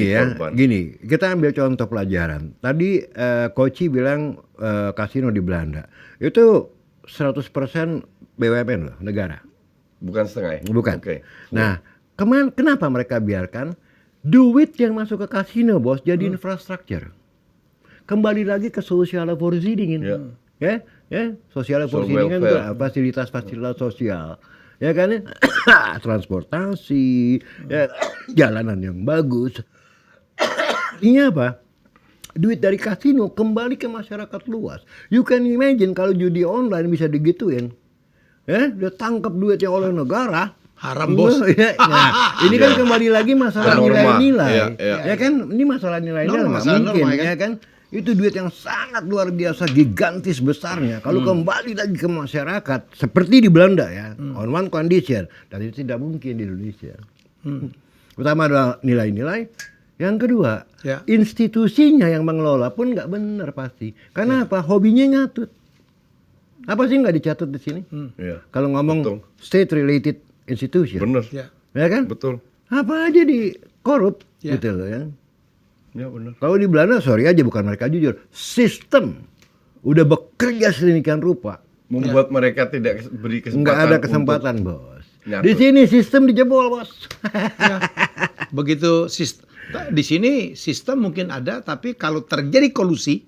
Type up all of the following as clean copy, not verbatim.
ya, korban. gini, kita ambil contoh pelajaran. Tadi Koci bilang kasino di Belanda itu 100% BUMN loh, negara. Bukan setengah ya? Bukan. Oke. Nah, kenapa mereka biarkan duit yang masuk ke kasino, bos, jadi infrastruktur? Kembali lagi ke social voorzieningen. Ya. Ya, social Social voorzieningen itu welfare. fasilitas-fasilitas sosial. Ya kan, transportasi, ya, jalanan yang bagus. Artinya apa? Duit dari kasino kembali ke masyarakat luas. You can imagine kalau judi online bisa digituin. Ya, dia tangkap duitnya oleh negara. Haram, bos. Ya, nah, ini kan kembali lagi masalah Norma. nilai-nilai. Iya. Ya kan, ini masalah nilai-nilai Norma, nggak masalah mungkin. norma, Ya kan, itu duit yang sangat luar biasa gigantis besarnya. Kalau kembali lagi ke masyarakat seperti di Belanda ya, on one condition, dan itu tidak mungkin di Indonesia. Pertama adalah nilai-nilai. Yang kedua, Ya. institusinya yang mengelola pun nggak benar pasti. Karena apa? Hobinya ngatut. Apa sih nggak dicatat di sini? Iya. Kalau ngomong Betul. state related institution, Bener. Ya. ya kan? Betul. Apa aja di korup, Ya. gitu loh ya. Ya bener. Kalau di Belanda, sorry aja bukan mereka jujur, sistem udah bekerja sedemikian rupa, Membuat mereka tidak beri kesempatan. nggak ada untuk kesempatan bos. nyatut. Di sini sistem dijebol bos. Ya. Begitu di sini sistem mungkin ada, tapi kalau terjadi kolusi,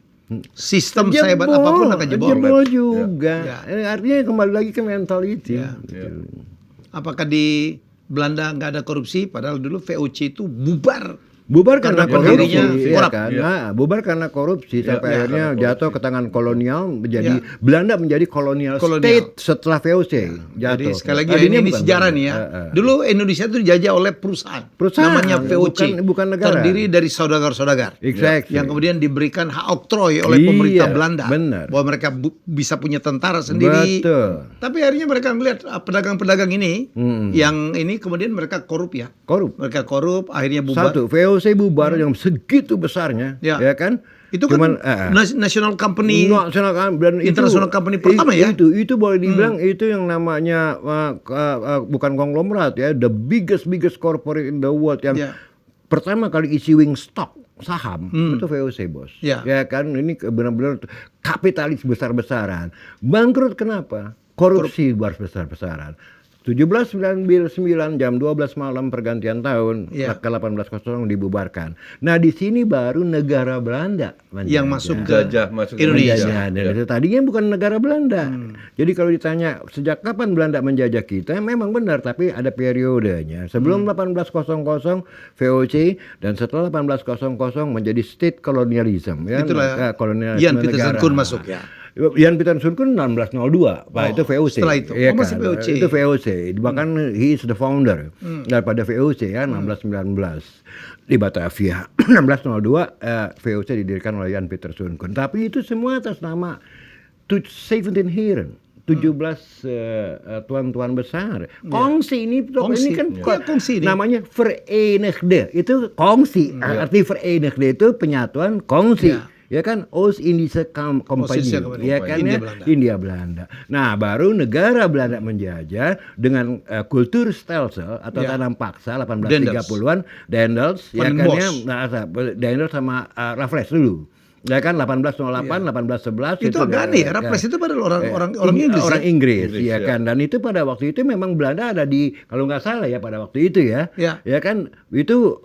sistem sehebat apapun akan jebol. Jebol juga. Ya. Artinya kembali lagi ke mentality. Ya. Gitu. Apakah di Belanda nggak ada korupsi? Padahal dulu VOC itu bubar. Bubar karena Karena korupsi, berdirinya ya korup. kan? Iya. Nah, bubar karena korupsi sampai iya, akhirnya karena jatuh korupsi. ke tangan kolonial, menjadi Iya. Belanda menjadi kolonial state setelah VOC jatuh. Jadi sekali lagi Tadinya ini bukan sejarah Belanda. nih ya. Dulu Indonesia itu dijajah oleh perusahaan. Perusahaan, Namanya VOC. bukan negara. Terdiri dari saudagar-saudagar. Exactly. Yang kemudian diberikan hak oktroy oleh Iya, pemerintah Belanda. benar. Bahwa mereka bisa punya tentara sendiri. Betul. Tapi akhirnya mereka melihat pedagang-pedagang ini, yang ini kemudian mereka korup ya. Korup. Mereka korup, akhirnya bubar. Satu, VOC bubar yang segitu besarnya, Ya. ya kan? Itu kan national company, nasional dan international company pertama ya. Itu boleh dibilang itu yang namanya bukan konglomerat ya, the biggest corporate in the world yang Ya. pertama kali issuing stock saham itu VOC bos. Ya. Ya kan, ini benar-benar kapitalis besar-besaran. Bangkrut kenapa? Korupsi besar-besaran. 1799 jam 12 malam pergantian tahun Ya. ke 1800 dibubarkan. Nah di sini baru negara Belanda Yang masuk ke Jajah masuk ke Indonesia. menjajah. Dan itu tadinya bukan negara Belanda. Jadi kalau ditanya sejak kapan Belanda menjajah kita, memang benar, tapi ada periodenya. Sebelum 1800 VOC dan setelah 1800 menjadi state colonialism. Ya, Itulah kolonialisme Jan Pietersen negara. Koen masuk ya. Jan Pietersen Koen 1602, Pak, itu VOC. setelah itu. Iya Masih kan? VOC. Itu VOC. Bahkan he is the founder daripada VOC ya, 1619 di Batavia. 1602 VOC didirikan oleh Jan Pietersen Koen. Tapi itu semua atas nama 17 Heren. 17 tuan-tuan besar. Kongsi ini Kongsi. kan Ya, kongsi ini. namanya Verenigde. Itu kongsi. Arti Verenigde itu penyatuan kongsi. Ya. Ya kan, Oost-Indische Compagnie, Oost-Indische Compagnie. ya kan India ya, Belanda. India Belanda. Nah, baru negara Belanda menjajah dengan kultur stelsel atau Ya. tanam paksa 1830-an, Daendels, ya Van den kan ya, Bosch. Daendels sama Raffles dulu. Ya kan 1808, 1811 Itu agak aneh ya. Raffles itu padahal orang Inggris. Orang ya? Inggris, Inggris, ya ya. kan. Dan itu pada waktu itu memang Belanda ada di, kalau nggak salah ya pada waktu itu ya, Ya. ya kan itu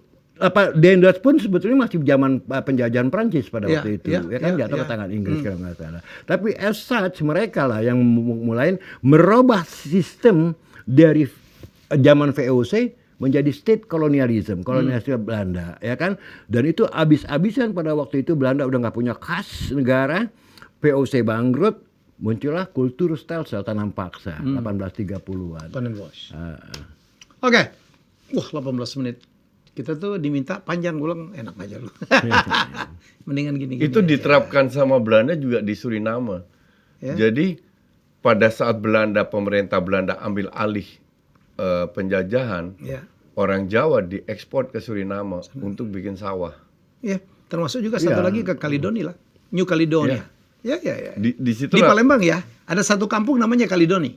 Daendels pun sebetulnya masih zaman penjajahan Prancis pada Ya, waktu itu, ya kan, ya, jatuh ya. ke tangan Inggris kalau nggak salah. Tapi as such mereka lah yang mulai merubah sistem dari zaman VOC menjadi state colonialism, kolonialisme Belanda, ya kan. Dan itu abis-abisan pada waktu itu Belanda udah nggak punya kas negara, VOC bangkrut, muncullah kultur stelsel tanam paksa 1830-an. Van den Bosch. Oke. Wah, 18 menit. Kita tuh diminta panjang, ulang enak aja lu. Mendingan gini. Itu diterapkan sama Belanda juga di Suriname. Ya. Jadi pada saat pemerintah Belanda ambil alih penjajahan, Ya. orang Jawa diekspor ke Suriname untuk bikin sawah. Ya, termasuk juga satu lagi ke Kaledoni lah. New Caledonia. Ya. Di situ Di Palembang ya, ada satu kampung namanya Kaledoni.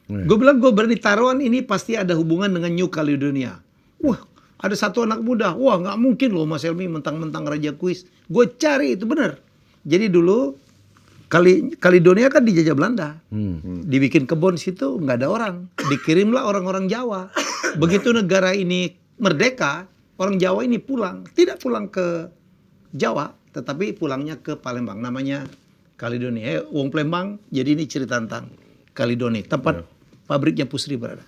Gue bilang gue berani taruhan ini pasti ada hubungan dengan New Caledonia. Wah, Ada satu anak muda, wah nggak mungkin loh Mas Helmi mentang-mentang raja kuis. Gue cari itu bener. Jadi dulu Kaledonia kan dijajah Belanda. Dibikin kebun situ nggak ada orang. Dikirimlah orang-orang Jawa. Begitu negara ini merdeka, orang Jawa ini pulang. Tidak pulang ke Jawa, tetapi pulangnya ke Palembang. Namanya Kaledonia. Wong Palembang, jadi ini cerita tentang Kaledonia. Tempat pabriknya Pusri berada.